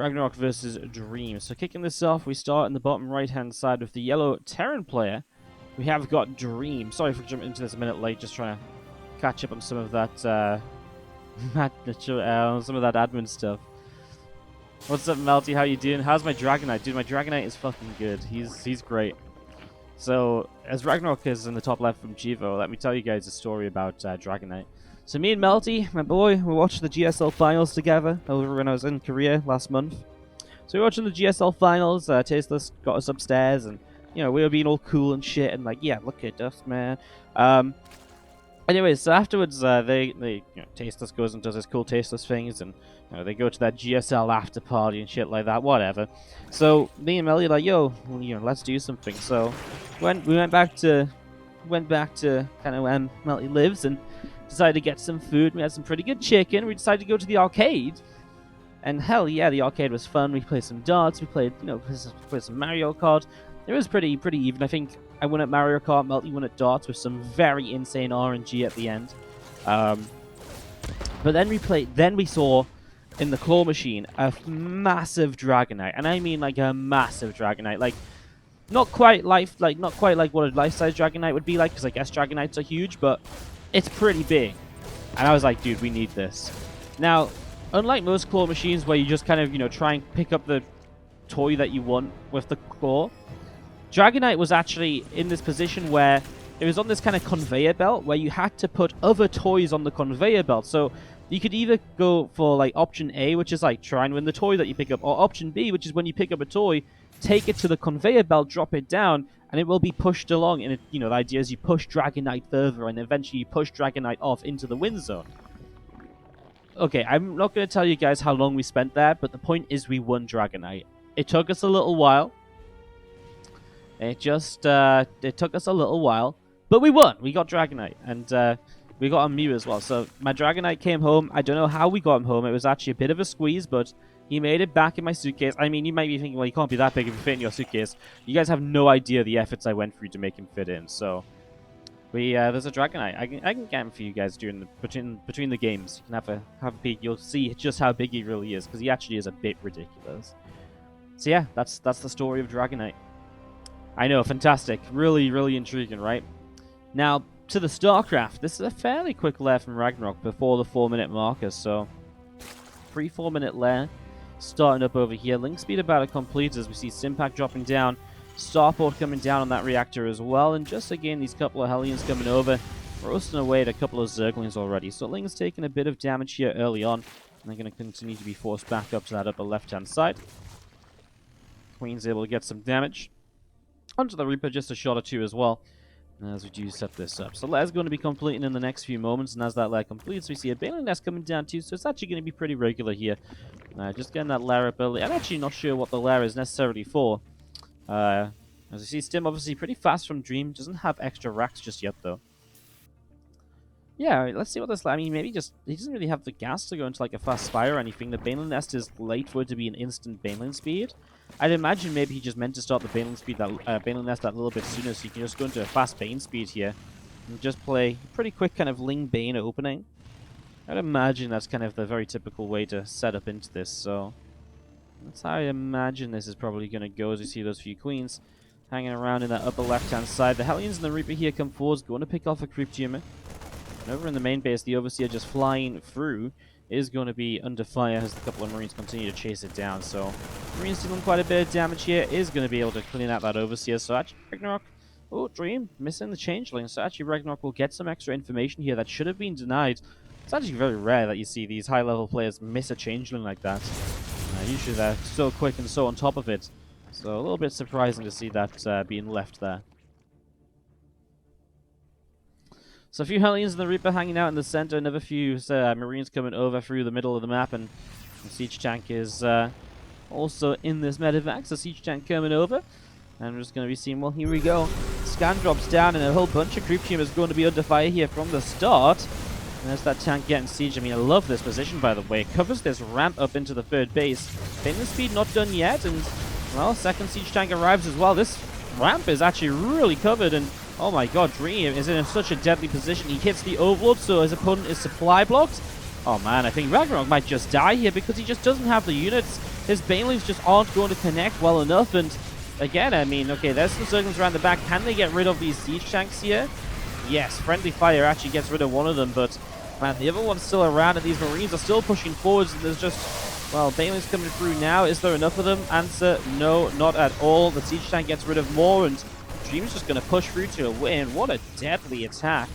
RagnaroK versus Dream. So kicking this off, we start in the bottom right-hand side with the yellow Terran player. We have got Dream. Sorry for jumping into this a minute late, just trying to catch up on some of that, some of that admin stuff. What's up, Melty? How you doing? How's my Dragonite? Dude, my Dragonite is fucking good. He's great. So, as RagnaroK is in the top left from Jivo, let me tell you guys a story about Dragonite. So me and Melty, my boy, we watched the GSL finals together over when I was in Korea last month. So we were watching the GSL finals, Tasteless got us upstairs, and, you know, we were being all cool and shit, and like, yeah, look at us, man. Anyways, so afterwards, Tasteless goes and does his cool Tasteless things, and they go to that GSL after party and shit like that, whatever. So me and Melly are like, yo, let's do something. So we went back to kind of where Melty lives and decided to get some food. We had some pretty good chicken. We decided to go to the arcade, and hell yeah, the arcade was fun. We played some darts. We played some Mario Kart. It was pretty even. I think I won at Mario Kart. Melty won at darts with some very insane RNG at the end. But then we saw in the claw machine a massive Dragonite, and I mean like a massive Dragonite, like not quite like what a life-size Dragonite would be like, because I guess Dragonites are huge, but it's pretty big. And I was like, dude, we need this. Now, unlike most claw machines where you just kind of try and pick up the toy that you want with the claw, Dragonite was actually in this position where it was on this kind of conveyor belt where you had to put other toys on the conveyor belt. So you could either go for like option A, which is like try and win the toy that you pick up, or option B, which is when you pick up a toy, take it to the conveyor belt, drop it down, and it will be pushed along. And the idea is you push Dragonite further, and eventually you push Dragonite off into the win zone. Okay, I'm not going to tell you guys how long we spent there, but the point is we won Dragonite. It took us a little while. It took us a little while, but we won. We got Dragonite, and we got a Mew as well. So my Dragonite came home. I don't know how we got him home. It was actually a bit of a squeeze, but he made it back in my suitcase. I mean, you might be thinking, well, he can't be that big if you fit in your suitcase. You guys have no idea the efforts I went through to make him fit in. So there's a Dragonite. I can get him for you guys during between the games. You can have a peek. You'll see just how big he really is, because he actually is a bit ridiculous. So yeah, that's the story of Dragonite. I know, fantastic. Really, really intriguing, right? Now, to the StarCraft. This is a fairly quick lair from RagnaroK before the 4-minute marker, so 3-4-minute lair starting up over here. Link speed about to complete as we see Simpack dropping down, Starport coming down on that reactor as well, and just again, these couple of Hellions coming over, roasting away at a couple of Zerglings already. So Link's taking a bit of damage here early on, and they're going to continue to be forced back up to that upper left-hand side. Queen's able to get some damage. Onto the Reaper, just a shot or two as well, as we do set this up. So lair's going to be completing in the next few moments, and as that lair completes, we see a Baneling Nest coming down too, so it's actually going to be pretty regular here. Just getting that lair up early. I'm actually not sure what the lair is necessarily for. As you see, Stim obviously pretty fast from Dream, doesn't have extra racks just yet though. Yeah, let's see what this... I mean, maybe just... He doesn't really have the gas to go into like a fast Spire or anything. The Baneling Nest is late for it to be an instant Baneling speed. I'd imagine maybe he just meant to start the Baneling Nest that little bit sooner, so you can just go into a fast Bane speed here and just play a pretty quick kind of Ling Bane opening. I'd imagine that's kind of the very typical way to set up into this, so that's how I imagine this is probably going to go as we see those few Queens hanging around in that upper left-hand side. The Hellions and the Reaper here come forwards, going to pick off a Creep Tumor. And over in the main base, the Overseer just flying through is going to be under fire as a couple of Marines continue to chase it down. So Marines dealing quite a bit of damage here, is going to be able to clean out that Overseer. So actually RagnaroK, oh, Dream, missing the Changeling. So actually RagnaroK will get some extra information here that should have been denied. It's actually very rare that you see these high-level players miss a Changeling like that. Usually they're so quick and so on top of it. So a little bit surprising to see that being left there. So a few Hellions and the Reaper hanging out in the center, another few Marines coming over through the middle of the map, and the Siege Tank is also in this medevac. So Siege Tank coming over, and we're just going to be seeing, well, here we go. Scan drops down, and a whole bunch of Creep Tumors going to be under fire here from the start. And there's that tank getting siege. I mean, I love this position, by the way. It covers this ramp up into the third base. Baneling speed not done yet, and, well, second Siege Tank arrives as well. This ramp is actually really covered, and oh my god, Dream is in such a deadly position. He hits the Overlord, so his opponent is supply blocked. Oh man, I think RagnaroK might just die here because he just doesn't have the units. His Banelings just aren't going to connect well enough, and again, I mean, okay, there's some Zerglings around the back. Can they get rid of these siege tanks here? Yes, friendly fire actually gets rid of one of them, but man, the other one's still around, and these Marines are still pushing forwards, and there's just, well, Banelings coming through now. Is there enough of them? Answer, no, not at all. The siege tank gets rid of more, and Dream's just going to push through to a win. What a deadly attack.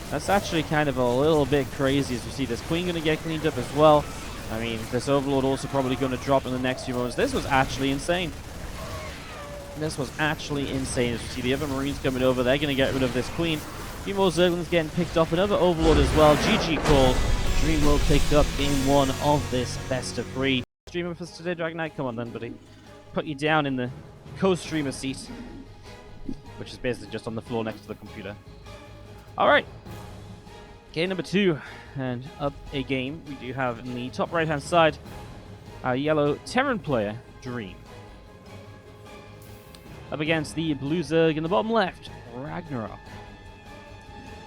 That's actually kind of a little bit crazy as we see this Queen going to get cleaned up as well. I mean, this Overlord also probably going to drop in the next few moments. This was actually insane. This was actually insane as we see the other Marines coming over. They're going to get rid of this Queen. A few more Zerglings getting picked off. Another Overlord as well. GG call. Dream will pick up game 1 of this best of 3. Streamer for us today, Dragonite? Come on then, buddy. Put you down in the co-streamer seat, which is basically just on the floor next to the computer. Alright. Game number 2, and up a game we do have in the top right hand side our yellow Terran player, Dream. Up against the blue Zerg in the bottom left, RagnaroK.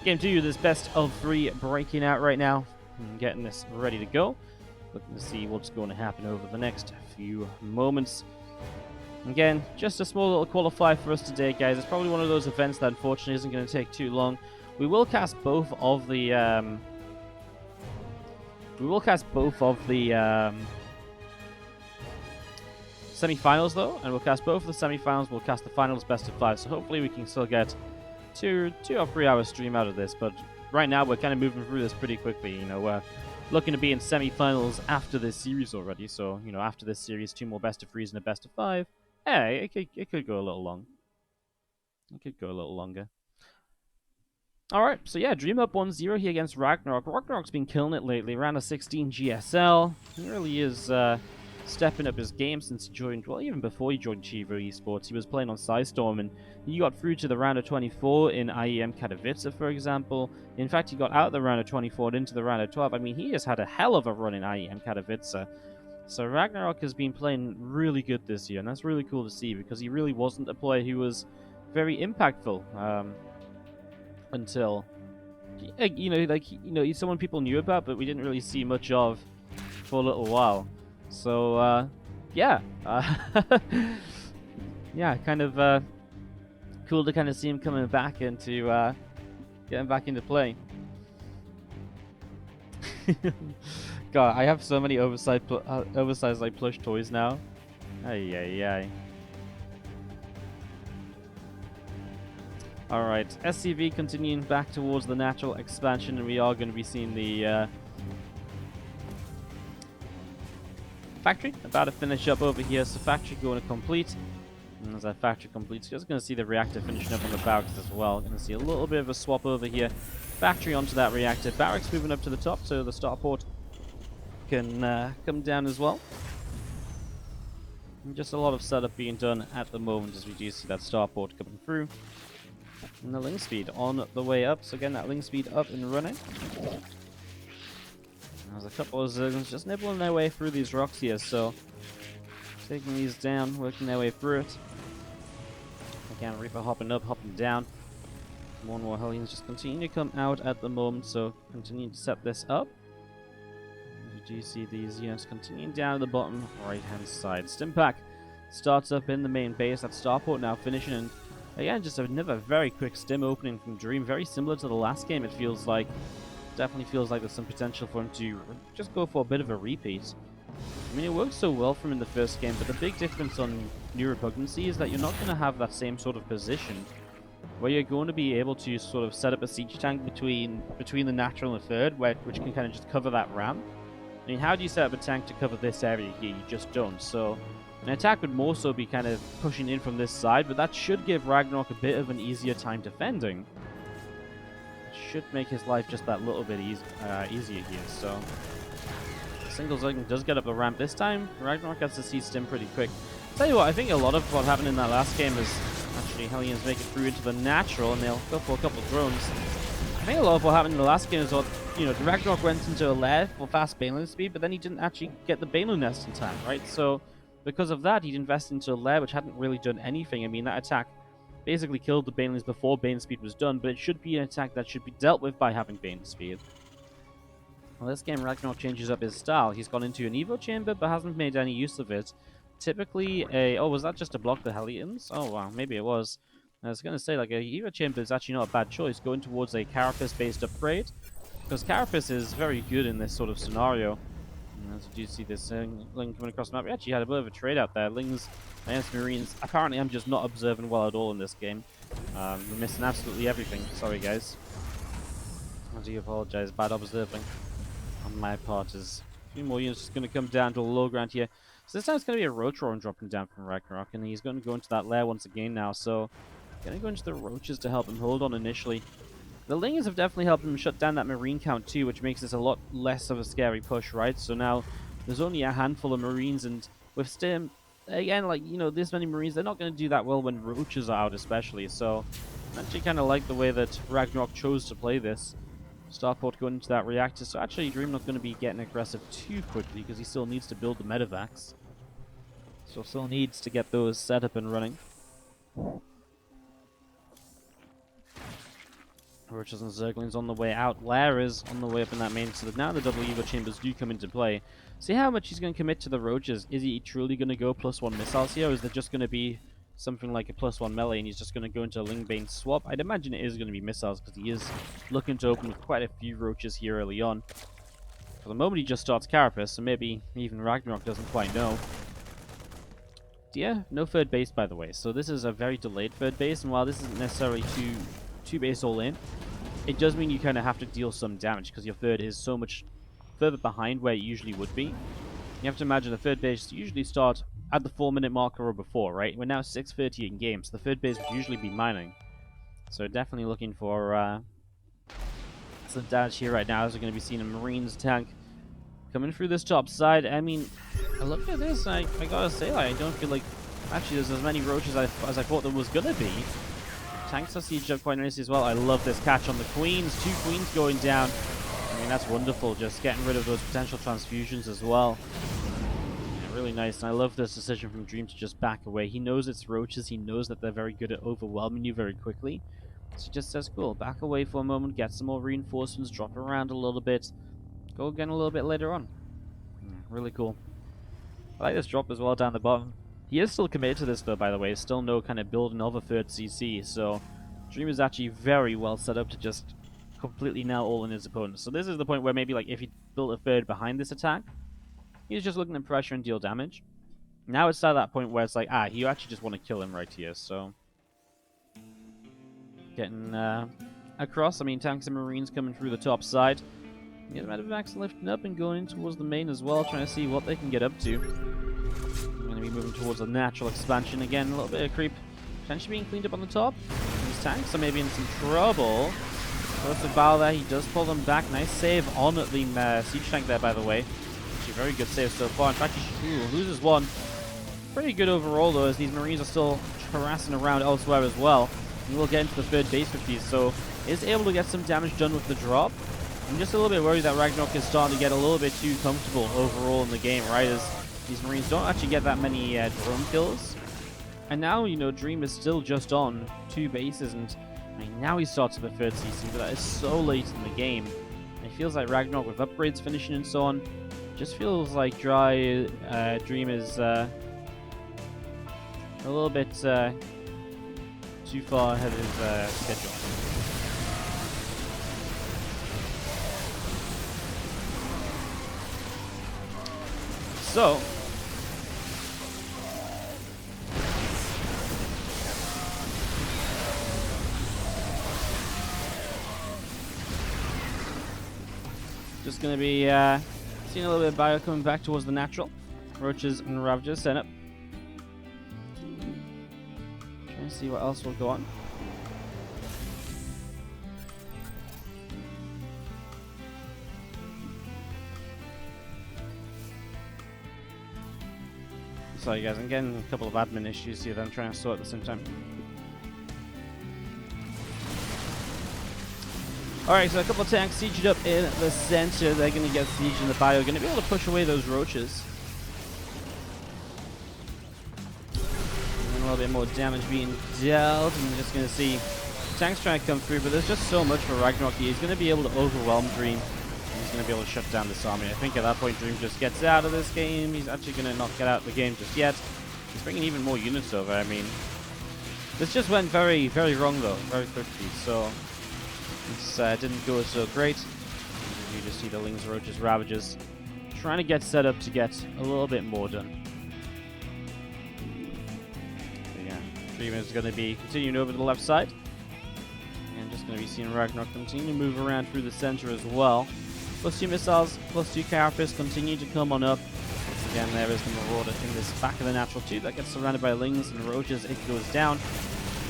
Game 2, this best of 3 breaking out right now, and getting this ready to go. Looking to see what's going to happen over the next few moments. Again, just a small little qualifier for us today, guys. It's probably one of those events that unfortunately isn't going to take too long. We will cast both of the semi-finals though, and we'll cast both of the semi-finals. We'll cast the finals best of 5. So hopefully we can still get 2 or 3 hour stream out of this. But right now we're kind of moving through this pretty quickly. You know, we're looking to be in semi-finals after this series already. So you know, after this series, 2 more best of 3s and a best of 5. Hey, it could go a little long. It could go a little longer. Alright, so yeah, Dream up 1-0 here against RagnaroK. RagnaroK's been killing it lately, around a 16 GSL. He really is stepping up his game since he joined, well, even before he joined TvZ Esports. He was playing on Psystorm, and he got through to the round of 24 in IEM Katowice, for example. In fact, he got out of the round of 24 and into the round of 12. I mean, he has had a hell of a run in IEM Katowice. So RagnaroK has been playing really good this year, and that's really cool to see, because he really wasn't a player who was very impactful. Until, you know, like, you know, he's someone people knew about, but we didn't really see much of for a little while. So, yeah. Yeah, kind of cool to kind of see him coming back into, getting back into play. God, I have so many oversized like plush toys now. Ay, ay, ay. Alright, SCV continuing back towards the natural expansion, and we are going to be seeing the factory about to finish up over here. So factory going to complete, and as that factory completes, you're just going to see the reactor finishing up on the barracks as well. Going to see a little bit of a swap over here. Factory onto that reactor. Barracks moving up to the top, so the starport can come down as well. And just a lot of setup being done at the moment as we do see that starport coming through. And the link speed on the way up, so again, that link speed up and running. There's a couple of Zerglings just nibbling their way through these rocks here, so taking these down, working their way through it. Again, Reaper hopping up, hopping down. More and more Hellions just continue to come out at the moment, so continue to set this up. You do see these units continuing down at the bottom right hand side. Stimpack starts up in the main base. That starport now finishing, and again, just another very quick stim opening from Dream. Very similar to the last game, it feels like. Definitely feels like there's some potential for him to just go for a bit of a repeat. I mean, it worked so well for him in the first game, but the big difference on New Repugnancy is that you're not going to have that same sort of position where you're going to be able to sort of set up a siege tank between the natural and the third, which can kind of just cover that ramp. I mean, how do you set up a tank to cover this area here? You just don't. So an attack would more so be kind of pushing in from this side, but that should give RagnaroK a bit of an easier time defending. It should make his life just that little bit easier here. So single Zerg does get up the ramp this time. RagnaroK gets to see stim pretty quick. Tell you what, I think a lot of what happened in that last game is actually Hellions make it through into the natural, and they'll go for a couple of drones. I think a lot of what happened in the last game is what, you know, RagnaroK went into a lair for fast Baneling speed, but then he didn't actually get the Baneling nest in time, right? So because of that, he'd invest into a lair which hadn't really done anything. I mean, that attack basically killed the Banelings before Bane speed was done, but it should be an attack that should be dealt with by having Bane speed. Well, this game, RagnaroK changes up his style. He's gone into an Evo Chamber, but hasn't made any use of it. Typically, oh, was that just to block the Hellions? Oh, wow, maybe it was. I was going to say, like, a Evo Chamber is actually not a bad choice, going towards a Carapace-based upgrade, because Carapace is very good in this sort of scenario. And as you do see this Ling coming across the map, we actually had a bit of a trade out there. Lings against Marines. Apparently, I'm just not observing well at all in this game. We're missing absolutely everything. Sorry, guys. I do apologize. Bad observing on my part. Is a few more units just going to come down to a low ground here. So this time it's going to be a Roach Roaring dropping down from RagnaroK, and he's going to go into that lair once again now. So, going to go into the Roaches to help him hold on initially. The Lingers have definitely helped him shut down that Marine count too, which makes this a lot less of a scary push, right? So now there's only a handful of Marines, and with Stim, again, like, you know, this many Marines, they're not going to do that well when Roaches are out especially. So I actually kind of like the way that RagnaroK chose to play this. Starport going into that reactor, so actually Dream not going to be getting aggressive too quickly because he still needs to build the medevacs. So still needs to get those set up and running. Roaches and Zerglings on the way out. Lair is on the way up in that main, so that now the double Evo Chambers do come into play. See how much he's going to commit to the Roaches. Is he truly going to go +1 missiles here, or is there just going to be something like a +1 melee and he's just going to go into a Lingbane swap? I'd imagine it is going to be missiles because he is looking to open with quite a few Roaches here early on. For the moment he just starts Carapace, so maybe even RagnaroK doesn't quite know. Yeah, no third base by the way, so this is a very delayed third base, and while this isn't necessarily two base all in, it does mean you kind of have to deal some damage because your third is so much further behind where it usually would be. You have to imagine the third base usually start at the 4-minute marker or before, right? We're now 6:30 in game, so the third base would usually be mining. So definitely looking for some damage here right now, as we're going to be seeing a Marines tank coming through this top side. I mean, look at this, I gotta say, I don't feel like actually there's as many Roaches as I thought there was going to be. Tanks are sieged up quite nicely as well. I love this catch on the Queens. 2 Queens going down. I mean, that's wonderful. Just getting rid of those potential transfusions as well. Yeah, really nice. And I love this decision from Dream to just back away. He knows it's Roaches. He knows that they're very good at overwhelming you very quickly. So he just says, cool, back away for a moment, get some more reinforcements, drop around a little bit. Go again a little bit later on. Yeah, really cool. I like this drop as well down the bottom. He is still committed to this though, by the way. Still no kind of building of a third CC, so Dream is actually very well set up to just completely nail all in his opponents. So this is the point where maybe like if he built a third behind this attack, he's just looking at pressure and deal damage. Now it's at that point where it's like, you actually just want to kill him right here, so getting across. I mean, tanks and Marines coming through the top side. Yeah, the medevacs lifting up and going in towards the main as well, trying to see what they can get up to. I'm going to be moving towards a natural expansion again. A little bit of creep potentially being cleaned up on the top. These tanks are maybe in some trouble. Close to Val there. He does pull them back. Nice save on the siege tank there, by the way. Actually, very good save so far. In fact, he loses one. Pretty good overall, though, as these Marines are still harassing around elsewhere as well. And we'll get into the third base with these, so is able to get some damage done with the drop. I'm just a little bit worried that RagnaroK is starting to get a little bit too comfortable overall in the game, right? As these Marines don't actually get that many drone kills. And now, you know, Dream is still just on 2 bases, and I mean, now he starts with a third CC, but that is so late in the game. It feels like RagnaroK with upgrades finishing and so on, just feels like Dream is a little bit too far ahead of his schedule. So, just going to be seeing a little bit of bio coming back towards the natural. Roaches and Ravagers set up. Trying to see what else will go on. Sorry guys, I'm getting a couple of admin issues here that I'm trying to sort at the same time. Alright, so a couple of tanks sieged up in the center. They're going to get sieged in the bio. Going to be able to push away those Roaches. And a little bit more damage being dealt. And we're just going to see tanks trying to come through, but there's just so much for RagnaroK. He's going to be able to overwhelm Dream. he's going to be able to shut down this army. I think at that point Dream just gets out of this game. He's actually going to not get out of the game just yet. He's bringing even more units over. I mean, this just went very, very wrong though, very quickly. So this didn't go so great. You just see the Lings, Roaches, Ravagers trying to get set up to get a little bit more done. So yeah, Dream is going to be continuing over to the left side. And just going to be seeing RagnaroK continue to move around through the center as well. +2 missiles, +2 carapace continue to come on up. Once again, there is the Marauder in this back of the natural 2 that gets surrounded by Lings and Roaches. It goes down.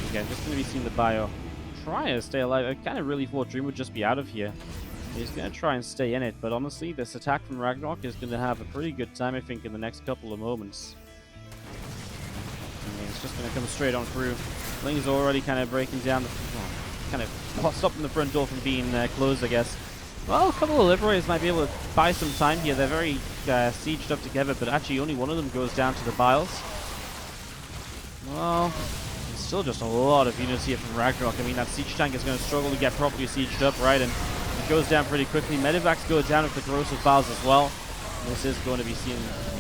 Again, just going to be seeing the Bio try to stay alive. I kind of really thought Dream would just be out of here. He's going to try and stay in it, but honestly, this attack from RagnaroK is going to have a pretty good time, I think, in the next couple of moments. I mean, it's just going to come straight on through. Ling's already kind of breaking down the... kind of stopping the front door from being closed, I guess. Well, a couple of Liberators might be able to buy some time here. They're very sieged up together, but actually only one of them goes down to the Biles. Well, there's still just a lot of units here from RagnaroK. I mean, that siege tank is going to struggle to get properly sieged up, right? And it goes down pretty quickly. Medivacs go down with the Corrosive Biles as well. And this is going to be seeing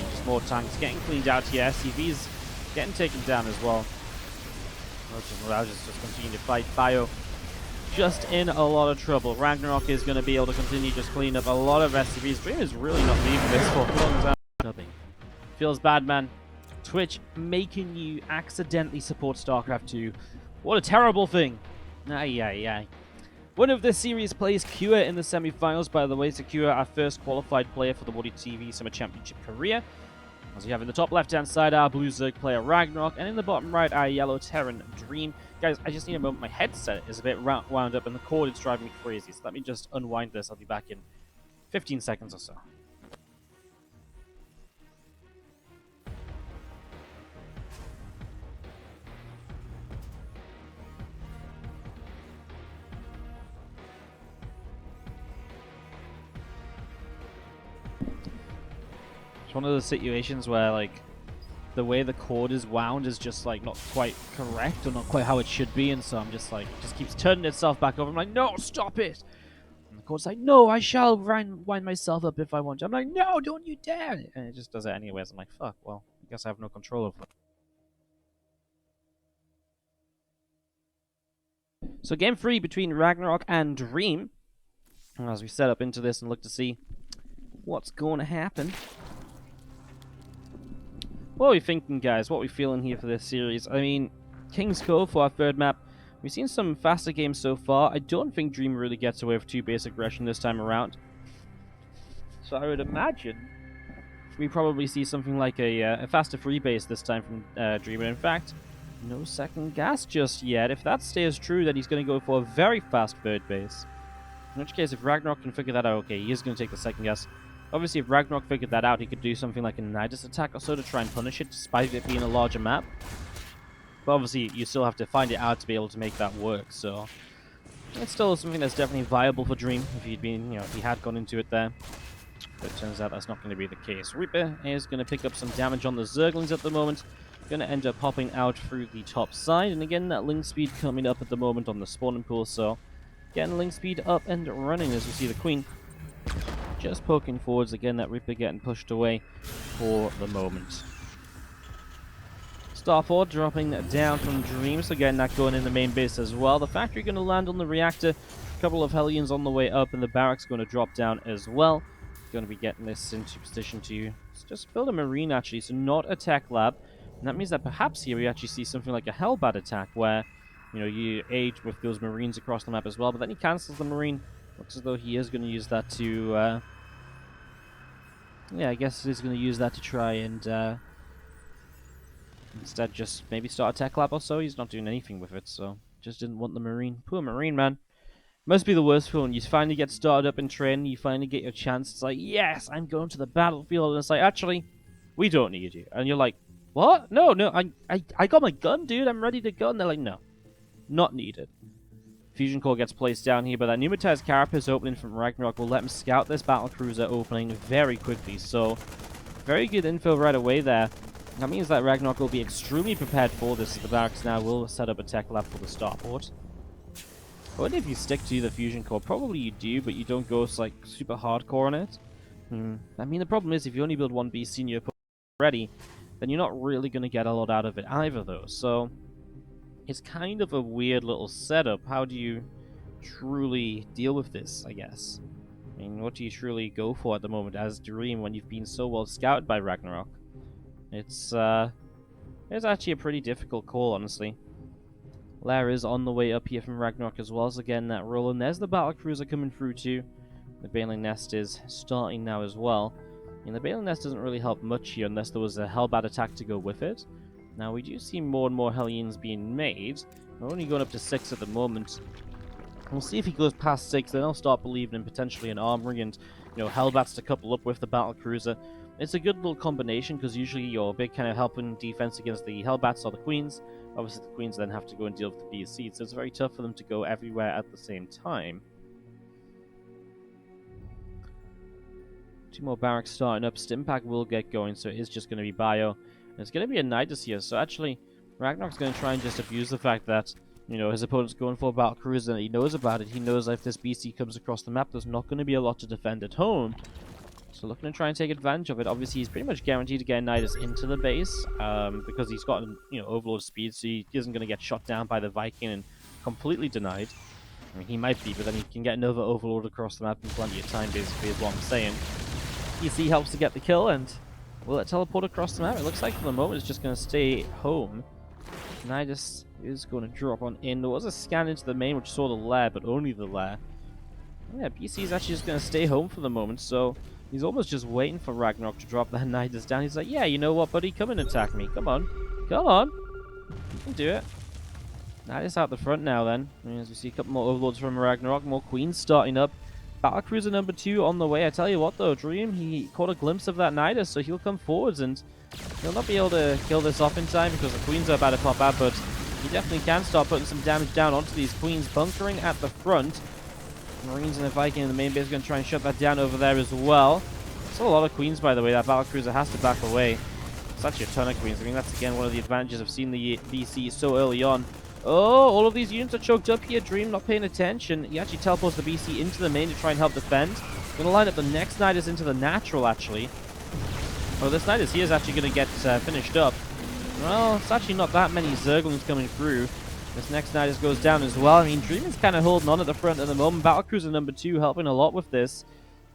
just more tanks getting cleaned out here. SCVs getting taken down as well. Roaches just continue to fight. Bio just in a lot of trouble. RagnaroK is going to be able to continue just clean up a lot of SCVs. Dream is really not leaving this for a long time. Feels bad, man. Twitch making you accidentally support StarCraft 2. What a terrible thing. Ay, ay, ay. Winner of this series plays Cure in the semi-finals. By the way, secure our first qualified player for the WardiTV Summer Championship career. As you have in the top left-hand side, our blue Zerg player RagnaroK, and in the bottom right, our yellow Terran Dream. Guys, I just need a moment. My headset is a bit wound up, and the cord is driving me crazy. So let me just unwind this. I'll be back in 15 seconds or so. One of those situations where, like, the way the cord is wound is just, like, not quite correct or not quite how it should be, and so I'm just, like, it just keeps turning itself back over. I'm like, no, stop it! And the cord's like, no, I shall wind myself up if I want to. I'm like, no, don't you dare! And it just does it anyways. I'm like, fuck, well, I guess I have no control over it. So game 3 between RagnaroK and Dream. As we set up into this and look to see what's going to happen. What are we thinking, guys? What are we feeling here for this series? I mean, King's Cove for our third map. We've seen some faster games so far. I don't think Dream really gets away with 2 base aggression this time around. So I would imagine we probably see something like a faster free base this time from Dream. And in fact, no second gas just yet. If that stays true, then he's going to go for a very fast third base. In which case, if RagnaroK can figure that out, okay, he is going to take the second gas. Obviously, if RagnaroK figured that out, he could do something like a Nidus attack or so to try and punish it, despite it being a larger map. But obviously, you still have to find it out to be able to make that work, so... It's still something that's definitely viable for Dream, if he'd been, you know, if he had gone into it there. But it turns out that's not going to be the case. Reaper is going to pick up some damage on the Zerglings at the moment. Going to end up popping out through the top side. And again, that link speed coming up at the moment on the spawning pool, so... Getting link speed up and running as we see the Queen. Just poking forwards again, that Reaper getting pushed away for the moment. Starfall dropping down from Dream, so getting that going in the main base as well. The factory going to land on the reactor, a couple of Hellions on the way up, and the barracks going to drop down as well. Going to be getting this into position to just build a marine actually, so not a tech lab. And that means that perhaps here we actually see something like a Hellbat attack where, you know, you aid with those marines across the map as well, but then he cancels the marine. Looks as though he is going to use that to, yeah, I guess he's going to use that to try and, instead just maybe start a tech lab or so. He's not doing anything with it, so just didn't want the marine. Poor marine, man. Must be the worst feeling. You finally get started up in training, you finally get your chance. It's like, yes, I'm going to the battlefield. And it's like, actually, we don't need you. And you're like, what? No, I got my gun, dude. I'm ready to go. And they're like, no, not needed. Fusion core gets placed down here, but that pneumatized carapace opening from RagnaroK will let him scout this battlecruiser opening very quickly. So, very good info right away there. That means that RagnaroK will be extremely prepared for this. The barracks now will set up a tech lab for the starport. I wonder if you stick to the fusion core. Probably you do, but you don't go like super hardcore on it. I mean, the problem is if you only build one BC and you're ready, then you're not really going to get a lot out of it either, though. So it's kind of a weird little setup. How do you truly deal with this, I guess? I mean, what do you truly go for at the moment as Dream when you've been so well scouted by RagnaroK? It's actually a pretty difficult call, honestly. Lair is on the way up here from RagnaroK as well, so again, that roll, and there's the battlecruiser coming through too. The Baneling Nest is starting now as well. And the Baneling Nest doesn't really help much here unless there was a Hellbat attack to go with it. Now, we do see more and more Hellions being made. We're only going up to 6 at the moment. We'll see if he goes past 6, then I'll start believing in potentially an armory and, Hellbats to couple up with the battlecruiser. It's a good little combination because usually you're big kind of helping defense against the Hellbats or the Queens. Obviously, the Queens then have to go and deal with the BSC, so it's very tough for them to go everywhere at the same time. 2 more barracks starting up. Stimpack will get going, so it is just going to be bio. And it's going to be a Nidus here, so actually, RagnaroK's going to try and just abuse the fact that, his opponent's going for a battlecruiser and he knows about it. He knows that if this BC comes across the map, there's not going to be a lot to defend at home. So looking to try and take advantage of it. Obviously, he's pretty much guaranteed to get Nidus into the base, because he's got, overload speed, so he isn't going to get shot down by the Viking and completely denied. I mean, he might be, but then he can get another overload across the map in plenty of time, basically, is what I'm saying. EC helps to get the kill, and will it teleport across the map? It looks like for the moment it's just going to stay home. Nidus is going to drop on in. There was a scan into the main which saw the lair, but only the lair. Yeah, BC is actually just going to stay home for the moment, so he's almost just waiting for RagnaroK to drop that Nidus down. He's like, yeah, you know what, buddy? Come and attack me. Come on. Come on. You can do it. Nidus out the front now, then. As we see a couple more overlords from RagnaroK, more queens starting up. Battlecruiser number 2 on the way. I tell you what, though, Dream, he caught a glimpse of that Nidus, so he'll come forwards, and he'll not be able to kill this off in time because the queens are about to pop out, but he definitely can start putting some damage down onto these queens, bunkering at the front. Marines and the Viking in the main base are going to try and shut that down over there as well. Still a lot of queens, by the way. That battlecruiser has to back away. It's actually a ton of queens. I mean, that's again one of the advantages of seeing the BC so early on. Oh, all of these units are choked up here. Dream not paying attention. He actually teleports the BC into the main to try and help defend. Going to line up the next Nidus into the natural, actually. Oh, this Nidus here is actually going to get finished up. Well, it's actually not that many Zerglings coming through. This next Nidus goes down as well. I mean, Dream is kind of holding on at the front at the moment. Battlecruiser number 2 helping a lot with this.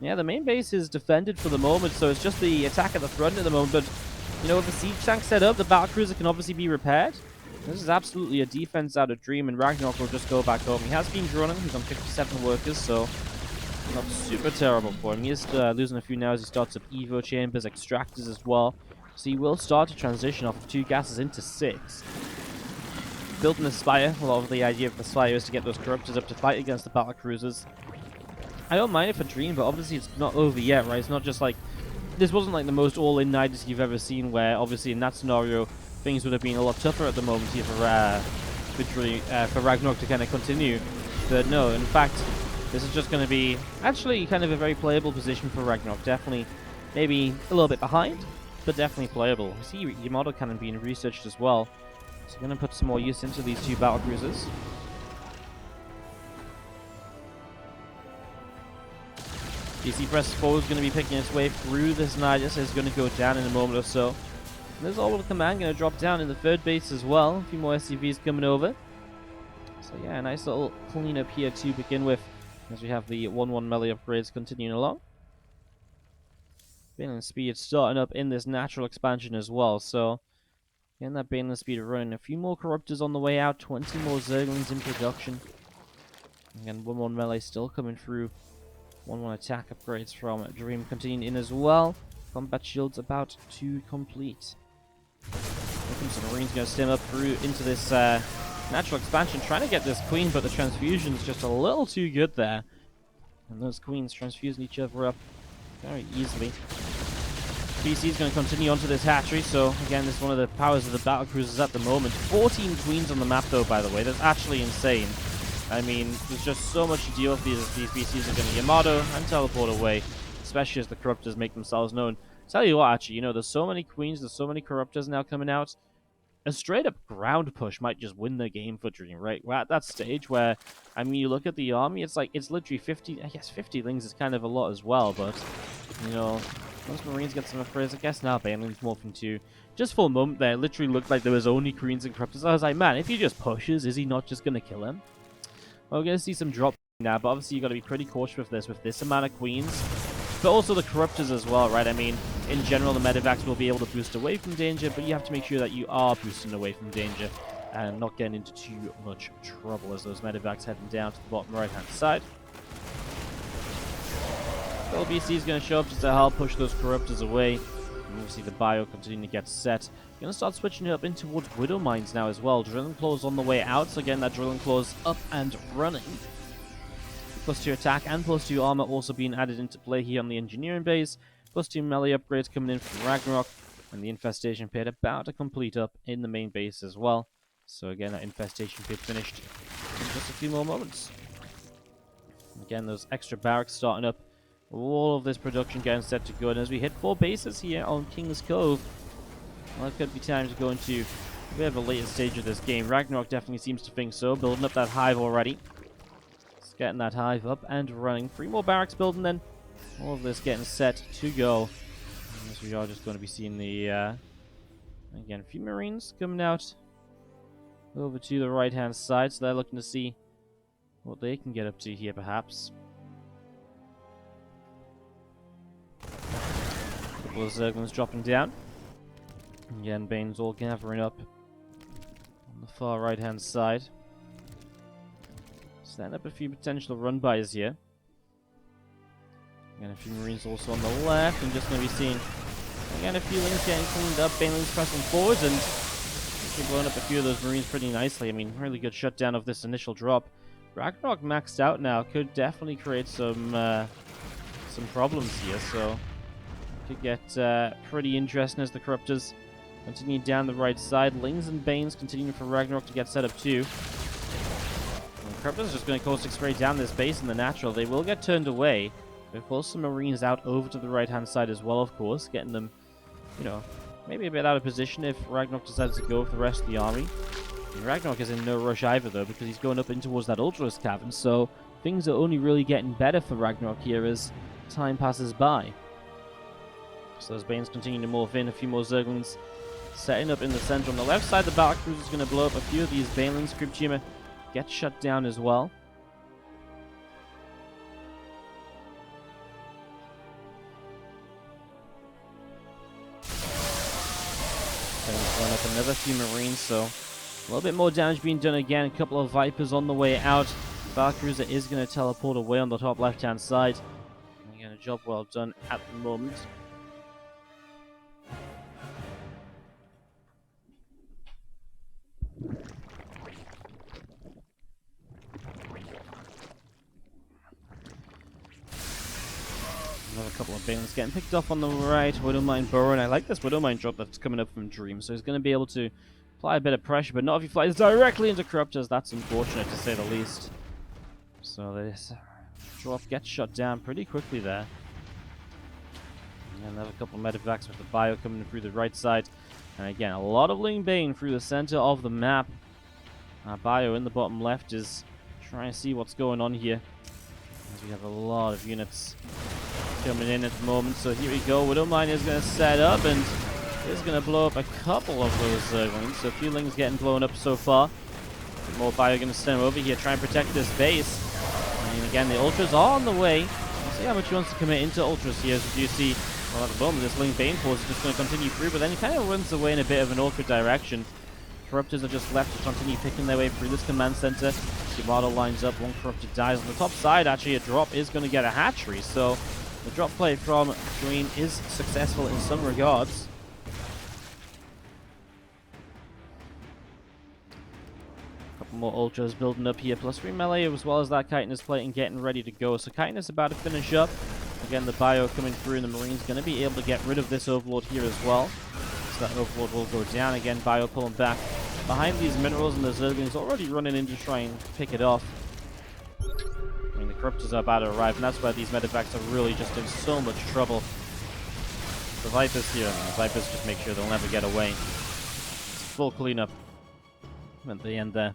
Yeah, the main base is defended for the moment, so it's just the attack at the front at the moment. But, with the siege tank set up, the battlecruiser can obviously be repaired. This is absolutely a defense out of Dream, and RagnaroK will just go back home. He has been running. He's on 57 workers, so not super terrible for him. He is losing a few now as he starts up Evo chambers, extractors as well. So he will start to transition off of 2 gases into 6. Building the Spire. A lot of the idea of the Spire is to get those corruptors up to fight against the battlecruisers. I don't mind it for Dream, but obviously it's not over yet, right? It's not just like... This wasn't like the most all-in Nidus you've ever seen, where obviously in that scenario things would have been a lot tougher at the moment here for RagnaroK to kind of continue. But no, in fact, this is just going to be actually kind of a very playable position for RagnaroK. Definitely, maybe a little bit behind, but definitely playable. I see Yamato Cannon being researched as well. So I'm going to put some more use into these 2 battlecruisers. DC Press 4 is going to be picking its way through this Nidus. It's going to go down in a moment or so. There's Orbital Command going to drop down in the 3rd base as well. A few more SCVs coming over. So yeah, a nice little cleanup here to begin with, as we have the 1-1 melee upgrades continuing along. Baneling Speed starting up in this natural expansion as well, so getting that Baneling Speed running. A few more Corruptors on the way out, 20 more Zerglings in production. Again, 1-1 melee still coming through. 1-1 attack upgrades from Dream continuing in as well. Combat shields about to complete. Here comes the Marines going to stem up through into this natural expansion, trying to get this Queen, but the transfusion's just a little too good there. And those Queens transfusing each other up very easily. PC is going to continue onto this hatchery, so again, this is one of the powers of the battlecruisers at the moment. 14 Queens on the map, though, by the way. That's actually insane. I mean, there's just so much to deal with. These BCs are going to Yamato and teleport away, especially as the Corruptors make themselves known. Tell you what, actually, there's so many Queens, there's so many Corruptors now coming out. a straight up ground push might just win the game for Dream, right? We're at that stage where, I mean, you look at the army, it's like, it's literally 50, I guess 50 lings is kind of a lot as well, but, you know, once Marines get some upgrades, I guess now Banelings morph into, just for a moment there, it literally looked like there was only Queens and Corruptors. I was like, man, if he just pushes, is he not just going to kill him? Well, we're going to see some drop now, but obviously you got to be pretty cautious with this amount of Queens, but also the Corruptors as well, right? I mean, in general, the Medivacs will be able to boost away from danger, but you have to make sure that you are boosting away from danger and not getting into too much trouble as those Medivacs heading down to the bottom right-hand side. LBC is going to show up just to help push those Corruptors away. And obviously the bio continuing to get set. You're going to start switching it up in towards Widow Mines now as well. Drilling Claws on the way out, so again, that Drilling Claws up and running. +2 attack and +2 armor also being added into play here on the engineering base. +2 melee upgrades coming in from RagnaroK, and the infestation pit about to complete up in the main base as well. So again, that infestation pit finished in just a few more moments. Again, those extra barracks starting up. All of this production getting set to go, and as we hit 4 bases here on King's Cove, well, it could be time to go into a bit of a later stage of this game. RagnaroK definitely seems to think so, building up that hive already. Just getting that hive up and running. 3 more barracks building then. All of this getting set to go. As we are just going to be seeing the, again, a few Marines coming out over to the right-hand side, so they're looking to see what they can get up to here, perhaps. A couple of Zerglings dropping down. Again, Bane's all gathering up on the far right-hand side. Setting up a few potential run-bys here. Again, a few Marines also on the left. I'm just going to be seeing, again, a few Lings getting cleaned up. Banelings pressing forwards and actually blowing up a few of those Marines pretty nicely. I mean, really good shutdown of this initial drop. RagnaroK maxed out now. Could definitely create some problems here, so could get pretty interesting as the Corruptors continue down the right side. Lings and Banes continuing for RagnaroK to get set up too. And the Corruptors are just going to coast straight down this base in the natural. They will get turned away. We'll pull some Marines out over to the right-hand side as well, of course, getting them, you know, maybe a bit out of position if RagnaroK decides to go with the rest of the army. And RagnaroK is in no rush either, though, because he's going up in towards that Ultralis Cavern, so things are only really getting better for RagnaroK here as time passes by. So as Banes continue to morph in, a few more Zerglings setting up in the center. On the left side, the Battlecruiser is going to blow up a few of these Banelings. Crypt Tumor gets shut down as well. Run up another few Marines, so a little bit more damage being done again. A couple of Vipers on the way out. Battlecruiser is going to teleport away on the top left-hand side. And again, a job well done at the moment. Another couple of Banelings getting picked off on the right. Widowmine burrow, and I like this Widowmine drop that's coming up from Dream, so he's going to be able to apply a bit of pressure, but not if he flies directly into Corruptors. That's unfortunate, to say the least. So this drop gets shut down pretty quickly there. And another couple of Medivacs with the bio coming through the right side. And again, a lot of Ling Bane through the center of the map. Bio in the bottom left is trying to see what's going on here, as we have a lot of units coming in at the moment. So here we go. Widowmine is going to set up and is going to blow up a couple of those Zerglings. So a few Lings getting blown up so far. More Bio going to stand over here, try and protect this base. And again, the Ultras are on the way. We'll see how much he wants to commit into Ultras here. As you see, well, at the moment, this Ling Bane force is just going to continue through, but then he kind of runs away in a bit of an Ultra direction. Corruptors are just left to continue picking their way through this command center. Yamato lines up, one Corruptor dies. On the top side, actually, a drop is going to get a hatchery, so the drop play from Green is successful in some regards. A couple more Ultras building up here, +3 melee, as well as that Chitinous plate and getting ready to go. So Chitinous about to finish up. Again, the Bio coming through, and the Marine's going to be able to get rid of this Overlord here as well. So that Overlord will go down. Again, Bio pulling back behind these minerals, and the Zerglings already running in to try and pick it off. I mean, the Corruptors are about to arrive, and that's where these Medivacs are really just in so much trouble. The Vipers here, and the Vipers just make sure they'll never get away. full cleanup at the end there.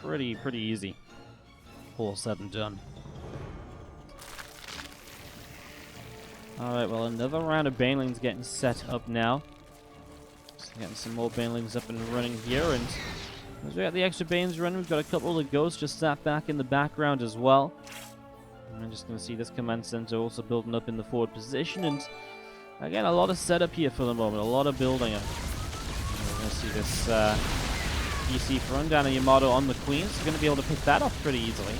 Pretty easy. All said and done. Alright, well, another round of banelings getting set up now. Just getting some more banelings up and running here, and as we got the extra banes running, we've got a couple of ghosts just sat back in the background as well. And I'm just going to see this command center also building up in the forward position, and again, a lot of setup here for the moment, a lot of building up. We're going to see this PC front down a Yamato on the Queen, so we're going to be able to pick that off pretty easily.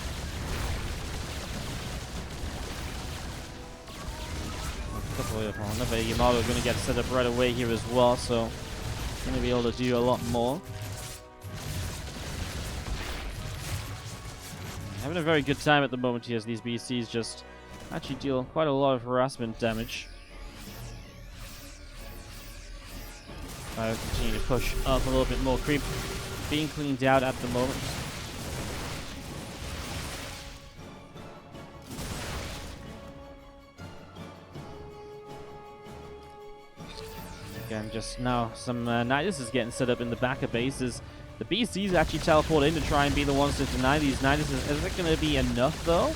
Another Yamato going to get set up right away here as well, so going to be able to do a lot more. Having a very good time at the moment here as these BCs just actually deal quite a lot of harassment damage. I will continue to push up a little bit more. Creep being cleaned out at the moment. Again, just now some Nidus is getting set up in the back of bases. The BCs actually teleport in to try and be the ones to deny these Nidus. Is it going to be enough though?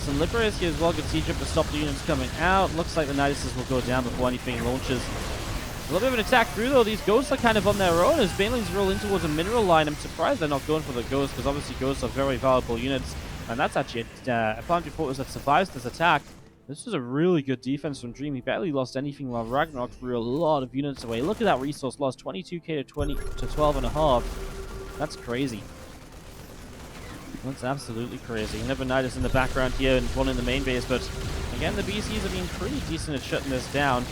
Some Liberators here as well. Good siege up to stop the units coming out. Looks like the Nidus will go down before anything launches. A little bit of an attack through though. These ghosts are kind of on their own as banelings roll in towards a mineral line. I'm surprised they're not going for the ghosts because obviously ghosts are very valuable units. And that's actually a planetary fortress that survives this attack. This was a really good defense from Dream. He barely lost anything while RagnaroK threw a lot of units away. Look at that resource loss, 22k to 12.5. That's crazy. That's absolutely crazy. Another Nidus in the background here and one in the main base, but again, the BCs are being pretty decent at shutting this down.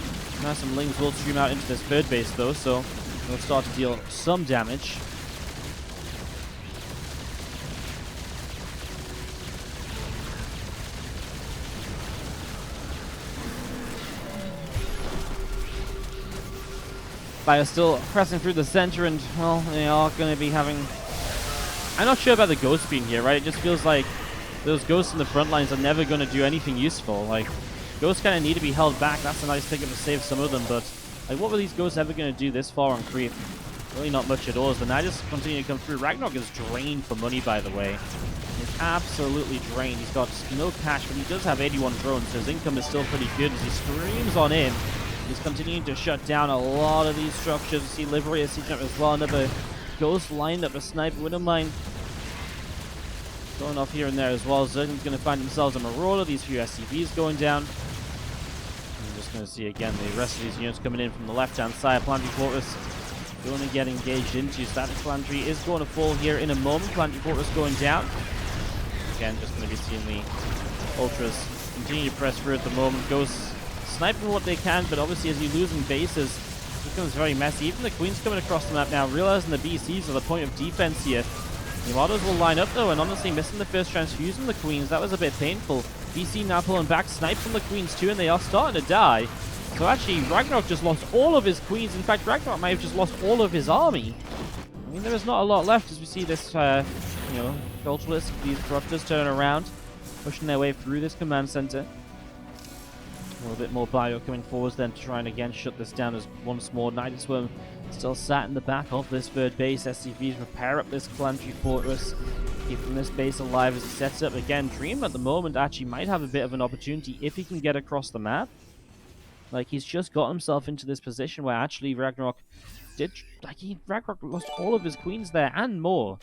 Now some Lings will stream out into this third base though, so they'll start to deal some damage. Fire still pressing through the center, and well, they are going to be having... I'm not sure about the ghost being here, right? It just feels like those ghosts in the front lines are never going to do anything useful. Like, ghosts kind of need to be held back. That's a nice pickup to save some of them, but like, what were these ghosts ever going to do this far on creep? Really not much at all. As the Nidus continue to come through. RagnaroK is drained for money, by the way. He's absolutely drained. He's got no cash, but he does have 81 drones, so his income is still pretty good as he streams on in. He's continuing to shut down a lot of these structures. You see Livery is sieging up as well. Another ghost lined up, a sniper. Wouldn't mind going off here and there as well. Zerglin's going to find themselves a Marauder. These few SCVs going down. I'm just going to see again the rest of these units coming in from the left-hand side. Planetary Fortress going to get engaged into. Static Planetary is going to fall here in a moment. Planetary Fortress going down. Again, just going to be seeing the Ultras continue to press through at the moment. Ghosts sniping what they can, but obviously as you're losing bases, it becomes very messy. Even the Queen's coming across the map now, realizing the BCs are the point of defense here. The Yamatos will line up though, and honestly missing the first transfusion the Queens. That was a bit painful. BC now pulling back, snipes from the Queens too, and they are starting to die. So actually, RagnaroK just lost all of his Queens. In fact, RagnaroK might have just lost all of his army. I mean, there is not a lot left as we see this, Culturalists, these Corruptors turn around, pushing their way through this command center. A little bit more bio coming forwards then to try and again shut this down as once more. Nidus Worm still sat in the back of this third base. SCVs repair up this planetary fortress, keeping this base alive as he sets up again. Dream at the moment actually might have a bit of an opportunity if he can get across the map. Like, he's just got himself into this position where actually RagnaroK lost all of his queens there and more.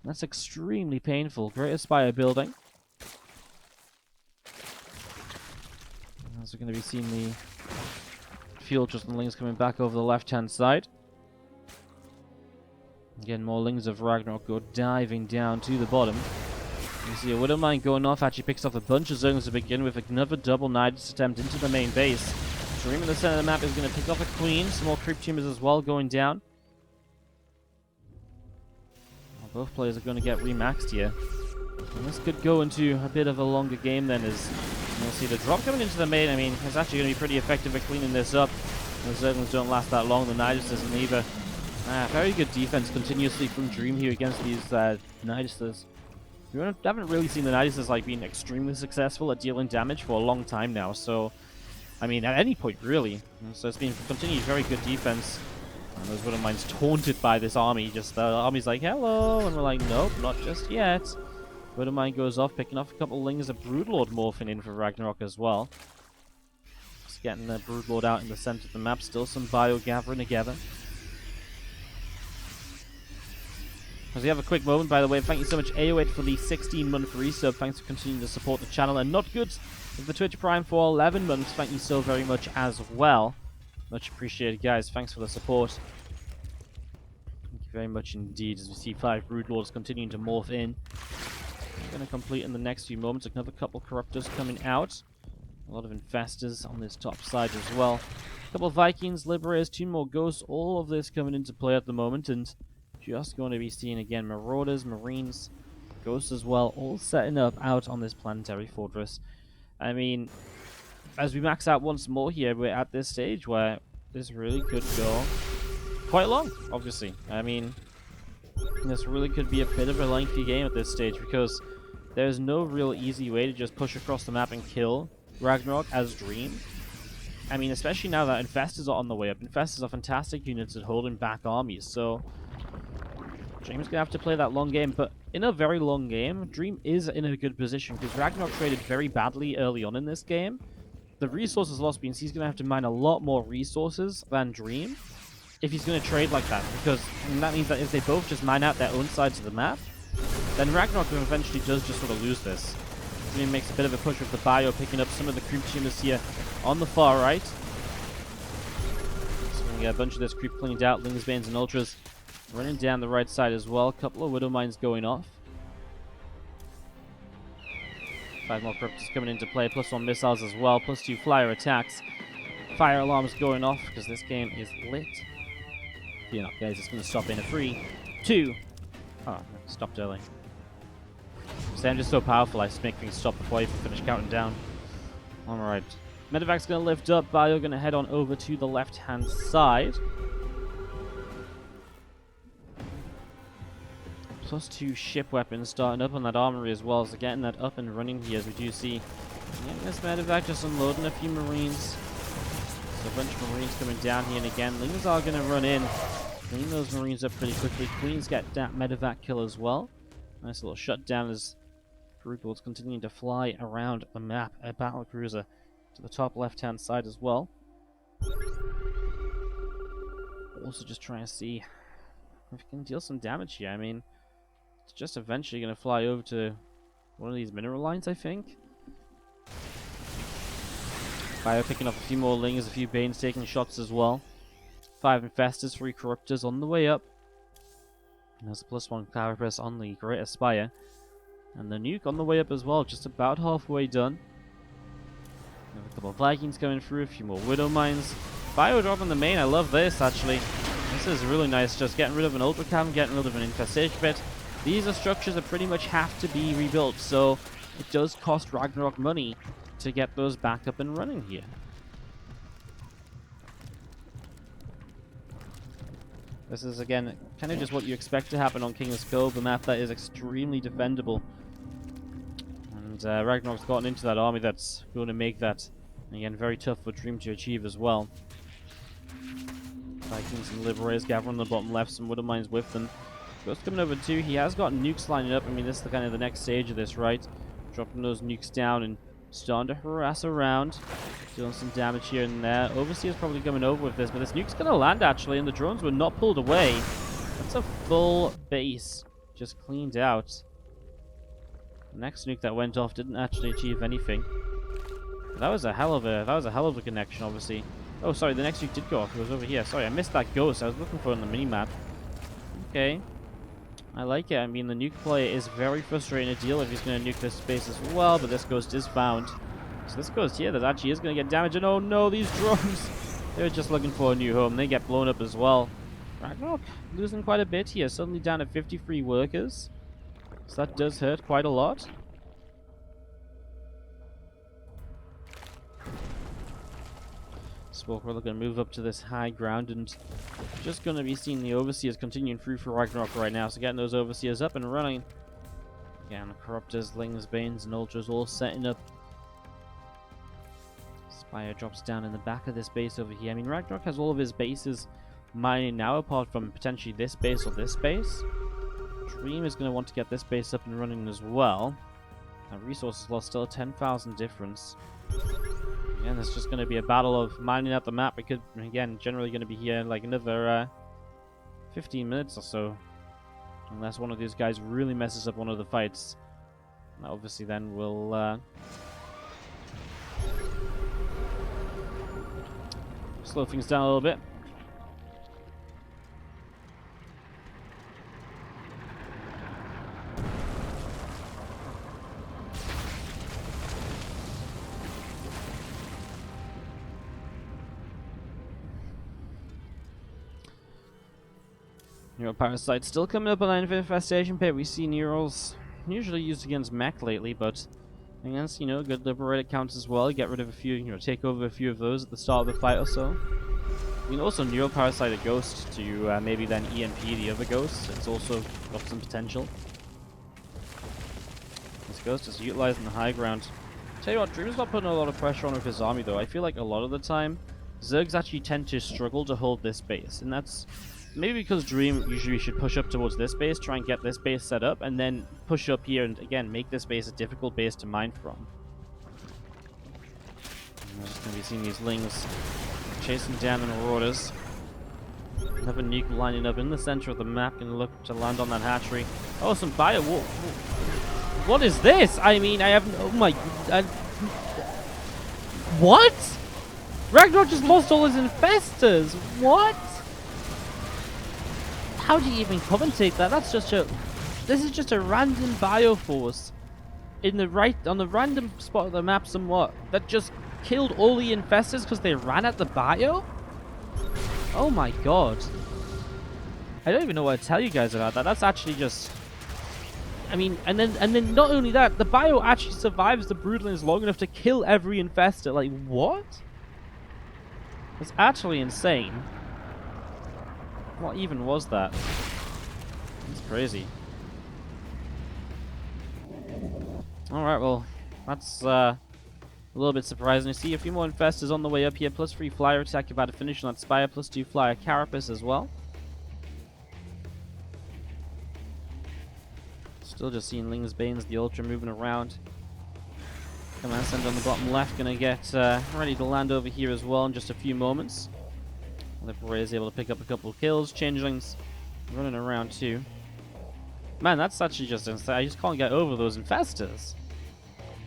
That's extremely painful. Great Spire building. As we're going to be seeing the fuel just and Lings coming back over the left-hand side. Again, more Lings of RagnaroK go diving down to the bottom. You see a Widowmine going off, actually picks off a bunch of Zerglings to begin with. Another double Nidus attempt into the main base. Dream in the center of the map is going to pick off a Queen. Some more Creep Tumors as well going down. Well, both players are going to get remaxed here. And this could go into a bit of a longer game then, as you'll see the drop coming into the main. I mean, it's actually going to be pretty effective at cleaning this up. The Zerglings don't last that long, the Nidus doesn't either. Very good defense continuously from Dream here against these Niduses. We haven't really seen the Niduses like being extremely successful at dealing damage for a long time now, so I mean, at any point really. And so it's been continued very good defense. And those Widow Mines taunted by this army. Just the army's like, hello, and we're like, nope, not just yet. Widow Mine goes off, picking off a couple of Lings of Broodlord morphing in for RagnaroK as well. Just getting the Broodlord out in the center of the map. Still some bio gathering together. As we have a quick moment, by the way, thank you so much, AO8, for the 16-month resub. Thanks for continuing to support the channel. And Not Good with the Twitch Prime for 11 months. Thank you so very much as well. Much appreciated, guys. Thanks for the support. Thank you very much indeed. As we see 5 Broodlords continuing to morph in. Going to complete in the next few moments. Another couple Corruptors coming out. A lot of Infestors on this top side as well. A couple of Vikings, Liberators, 2 more Ghosts. All of this coming into play at the moment. And just going to be seeing again Marauders, Marines, Ghosts as well, all setting up out on this planetary fortress. I mean, as we max out once more here, we're at this stage where this really could go quite long, obviously. I mean, this really could be a bit of a lengthy game at this stage because there's no real easy way to just push across the map and kill RagnaroK as Dream. I mean, especially now that Infestors are on the way up. Infestors are fantastic units at holding back armies, so Dream's gonna have to play that long game, but in a very long game, Dream is in a good position because RagnaroK traded very badly early on in this game. The resources lost means he's gonna have to mine a lot more resources than Dream if he's gonna trade like that, because that means that if they both just mine out their own sides of the map, then RagnaroK eventually does just sort of lose this. Dream makes a bit of a push with the bio, picking up some of the creep tuners here on the far right. So we're gonna get a bunch of this creep cleaned out, Lings, Banes, and Ultras running down the right side as well. A couple of Widow Mines going off. 5 more Corruptors coming into play, +1 missiles as well, +2 flyer attacks. Fire alarms going off because this game is lit. You know, guys, it's going to stop in a 3, 2. Oh, stopped early. See, I'm just so powerful, I just make things stop before I even finish counting down. Alright. Medevac's going to lift up, Bio going to head on over to the left-hand side. +2 ship weapons starting up on that armory as well, so getting that up and running here as we do see. This Medevac just unloading a few Marines. So a bunch of Marines coming down here, and again, Lings are going to run in, clean those Marines up pretty quickly. Queens get that Medevac kill as well. Nice little shutdown as Broodlords continuing to fly around the map. A battlecruiser to the top left-hand side as well. Also just trying to see if we can deal some damage here. I mean, it's just eventually going to fly over to one of these mineral lines, I think. Bio picking up a few more Lings, a few Banes taking shots as well. 5 Infestors, 3 Corruptors on the way up. And there's a +1 Carapace on the Great Aspire. And the nuke on the way up as well, just about halfway done. A couple of Vikings coming through, a few more Widow Mines. Bio dropping the main, I love this actually. This is really nice, just getting rid of an Ultra Cam, getting rid of an Infestation Pit. These are structures that pretty much have to be rebuilt, so it does cost RagnaroK money to get those back up and running here. This is, again, kind of just what you expect to happen on King's Cove, a map that is extremely defendable. And RagnaroK's gotten into that army that's going to make that, again, very tough for Dream to achieve as well. Vikings and Liberators gathering on the bottom left, some Widow Mines with them. Ghost coming over too, he has got nukes lining up. I mean, this is kind of the next stage of this, right? Dropping those nukes down and starting to harass around. Doing some damage here and there. Overseer's probably coming over with this, but this nuke's going to land actually, and the drones were not pulled away. That's a full base just cleaned out. The next nuke that went off didn't actually achieve anything. But that was a hell of a connection, obviously. Oh, sorry, the next nuke did go off. It was over here. Sorry, I missed that ghost. I was looking for it on the mini-map. Okay. I like it. I mean, the nuke player is very frustrating to deal with. He's going to nuke this space as well, but this ghost is found. So this ghost here that actually is going to get damaged. And oh no, these drones! They're just looking for a new home. They get blown up as well. RagnaroK losing quite a bit here. Suddenly down to 53 workers. So that does hurt quite a lot. We're going to move up to this high ground and just going to be seeing the Overseers continuing through for RagnaroK right now. So getting those Overseers up and running. Again, Corruptors, Lings, Banes, and Ultras all setting up. Spire drops down in the back of this base over here. I mean, RagnaroK has all of his bases mining now, apart from potentially this base or this base. Dream is going to want to get this base up and running as well. Now, resources lost, still a 10,000 difference. Again, it's just going to be a battle of mining out the map. We could, again, generally going to be here in like another 15 minutes or so. Unless one of these guys really messes up one of the fights. That obviously then will slow things down a little bit. Neuroparasite still coming up on the infestation pit. We see Neurals usually used against mech lately, but against, good liberated counts as well. Get rid of a few, take over a few of those at the start of the fight or so. You can also Neuroparasite a ghost to maybe then EMP the other ghosts. It's also got some potential. This ghost is utilizing the high ground. Tell you what, Dream's not putting a lot of pressure on with his army though. I feel like a lot of the time, Zergs actually tend to struggle to hold this base, and that's maybe because Dream usually should push up towards this base, try and get this base set up, and then push up here and, again, make this base a difficult base to mine from. And we're just going to be seeing these Lings chasing down the Marauders. Another nuke lining up in the center of the map, going to look to land on that hatchery. Oh, some bio... What is this? I mean, I haven't... Oh my... What? RagnaroK just lost all his infestors. What? How do you even commentate that? That's just a... This is just a random bioforce in the on the random spot of the map somewhat that just killed all the infestors because they ran at the bio? Oh my god. I don't even know what to tell you guys about that. That's actually just... I mean, and then not only that, the bio actually survives the Broodlings long enough to kill every infestor. Like, what? It's actually insane. What even was that? It's crazy. Alright, well, that's a little bit surprising. I see a few more infestors on the way up here. Plus 3 flyer attack, about to finish on that Spire. Plus 2 flyer carapace as well. Still just seeing Ling's Banes, the Ultra moving around. Command Center on the bottom left, gonna get ready to land over here as well in just a few moments. Liberator is able to pick up a couple of kills. Changelings running around too. Man, that's actually just insane. I just can't get over those infestors.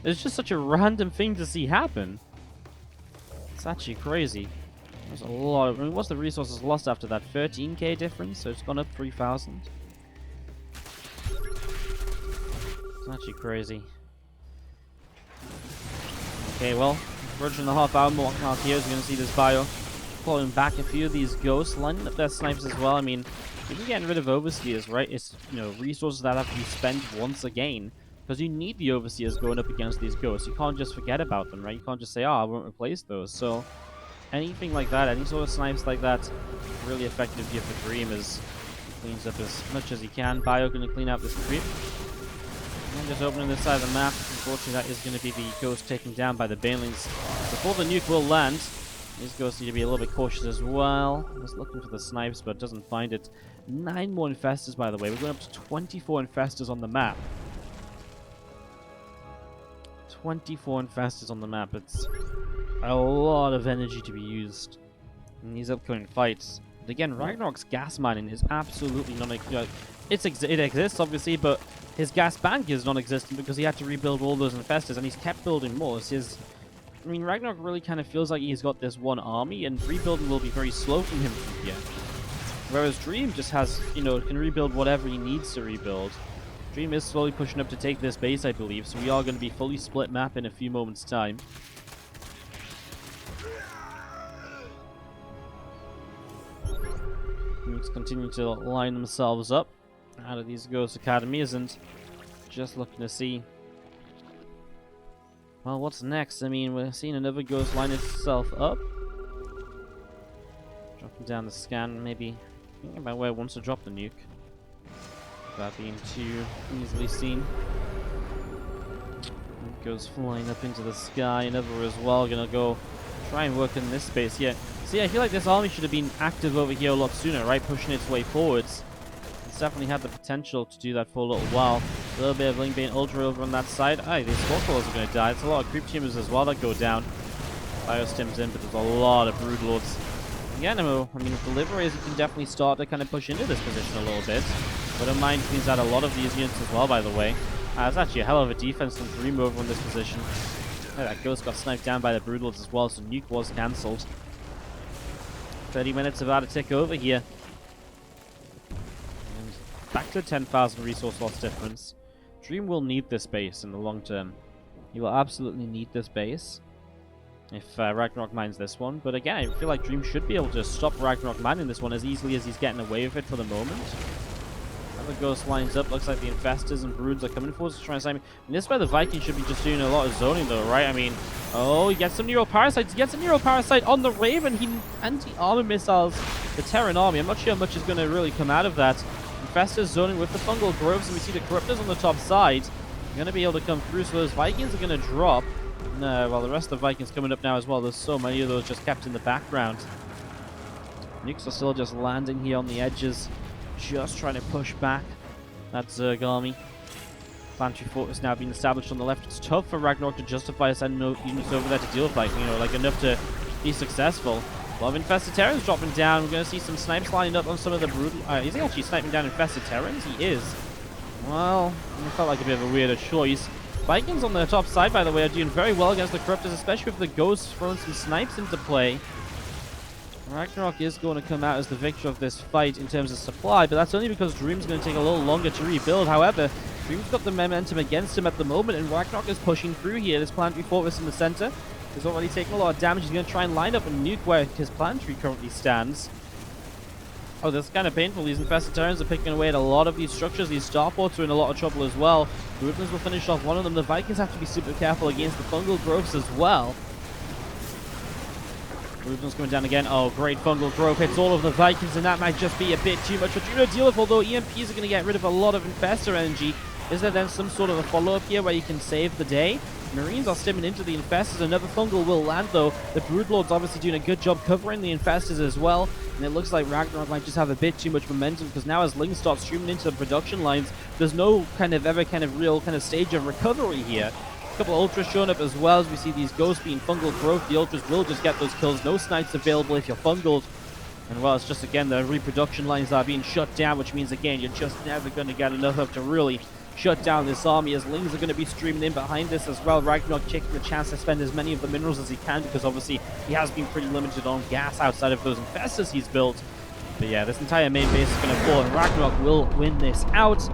It's just such a random thing to see happen. It's actually crazy. There's a lot of... I mean, what's the resources lost after that? 13k difference, so it's gone up 3,000. It's actually crazy. Okay, well, virgin and a half hour mark here is going to see this bio pulling back a few of these ghosts, lining up their snipers as well. I mean, if you're getting rid of overseers, right, it's, resources that have to be spent once again, because you need the overseers going up against these ghosts. You can't just forget about them, right? You can't just say, oh, I won't replace those. So anything like that, any sort of snipes like that, really effective here for Dream as he cleans up as much as he can. Bio going to clean out this creep. And just opening this side of the map. Unfortunately, that is going to be the ghost taken down by the Banelings. Before the nuke will land, these ghosts need to be a little bit cautious as well. Just looking for the snipes, but doesn't find it. 9 more infestors, by the way. We're going up to 24 infestors on the map. 24 infestors on the map. It's a lot of energy to be used in these upcoming fights. But again, RagnaroK's gas mining is absolutely it exists, obviously, but his gas bank is non-existent because he had to rebuild all those infestors, and he's kept building more. So I mean, RagnaroK really kind of feels like he's got this one army, and rebuilding will be very slow from him from here. Whereas Dream just has, can rebuild whatever he needs to rebuild. Dream is slowly pushing up to take this base, I believe, so we are going to be fully split map in a few moments' time. Let's continue to line themselves up out of these Ghost Academies, and just looking to see, well, what's next? I mean, we're seeing another ghost line itself up. Dropping down the scan, maybe thinking about where it wants to drop the nuke. Without being too easily seen. It goes flying up into the sky. Another as well, gonna go try and work in this space. Yeah, See, I feel like this army should have been active over here a lot sooner, right? Pushing its way forwards. It's definitely had the potential to do that for a little while. A little bit of Ling Bane Ultra over on that side. Aye, these Squawkles are going to die. It's a lot of Creep Teamers as well that go down. Biostims in, but there's a lot of Broodlords. Again, I mean, with Deliveries, you can definitely start to kind of push into this position a little bit. But don't mind cleans out a lot of these units as well, by the way. It's actually a hell of a defense from Dream over on this position. Yeah, that Ghost got sniped down by the Broodlords as well, so Nuke was cancelled. 30 minutes about to tick over here. And back to 10,000 resource loss difference. Dream will need this base in the long term. He will absolutely need this base if RagnaroK mines this one. But again, I feel like Dream should be able to stop RagnaroK mining this one as easily as he's getting away with it for the moment. The Ghost lines up. Looks like the Infestors and Broods are coming forward to try and sign me. And this is where the Vikings should be just doing a lot of zoning, though, right? I mean, oh, he gets some Neuroparasites. He gets a Neuroparasite on the Raven. He anti-armor missiles the Terran army. I'm not sure how much is going to really come out of that. Infestors zoning with the Fungal Groves, and we see the Corruptors on the top side. They're going to be able to come through, so those Vikings are going to drop. No, well, the rest of the Vikings coming up now as well. There's so many of those just kept in the background. Nukes are still just landing here on the edges. Just trying to push back that Zerg army. Planetary Fortress now being established on the left. It's tough for RagnaroK to justify sending units over there to deal with, like, you know, like enough to be successful. A lot of Infested Terrans dropping down. We're going to see some snipes lining up on some of the brutal. Is he actually sniping down Infested Terrans? He is. Well, it felt like a bit of a weirder choice. Vikings on the top side, by the way, are doing very well against the Corruptors, especially with the Ghosts throwing some snipes into play. RagnaroK is going to come out as the victor of this fight in terms of supply, but that's only because Dream's going to take a little longer to rebuild. However, Dream's got the momentum against him at the moment, and RagnaroK is pushing through here. This Planetary Fortress in the center is already taking a lot of damage. He's going to try and line up a nuke where his Planetary currently stands. Oh, that's kind of painful. These Infested Terrans are picking away at a lot of these structures. These Starports are in a lot of trouble as well. The Ribbons will finish off one of them. The Vikings have to be super careful against the Fungal Groves as well. Ruben's coming down again. Oh, great Fungal Grove hits all of the Vikings, and that might just be a bit too much for Dream to deal with, although EMPs are going to get rid of a lot of Infestor energy. Is there then some sort of a follow-up here where you can save the day? Marines are stimming into the Infestors. Another Fungal will land, though. The Broodlord's obviously doing a good job covering the Infestors as well, and it looks like RagnaroK might just have a bit too much momentum, because now as Ling starts streaming into the production lines, there's no real stage of recovery here. A couple of Ultras showing up as well as we see these Ghosts being Fungal Growth. The Ultras will just get those kills. No snipes available if you're Fungaled. And well, it's just again the reproduction lines are being shut down, which means again you're just never going to get enough up to really shut down this army, as Lings are going to be streaming in behind this as well. RagnaroK taking the chance to spend as many of the minerals as he can, because obviously he has been pretty limited on gas outside of those Infestors he's built. But yeah, this entire main base is going to fall, and RagnaroK will win this out.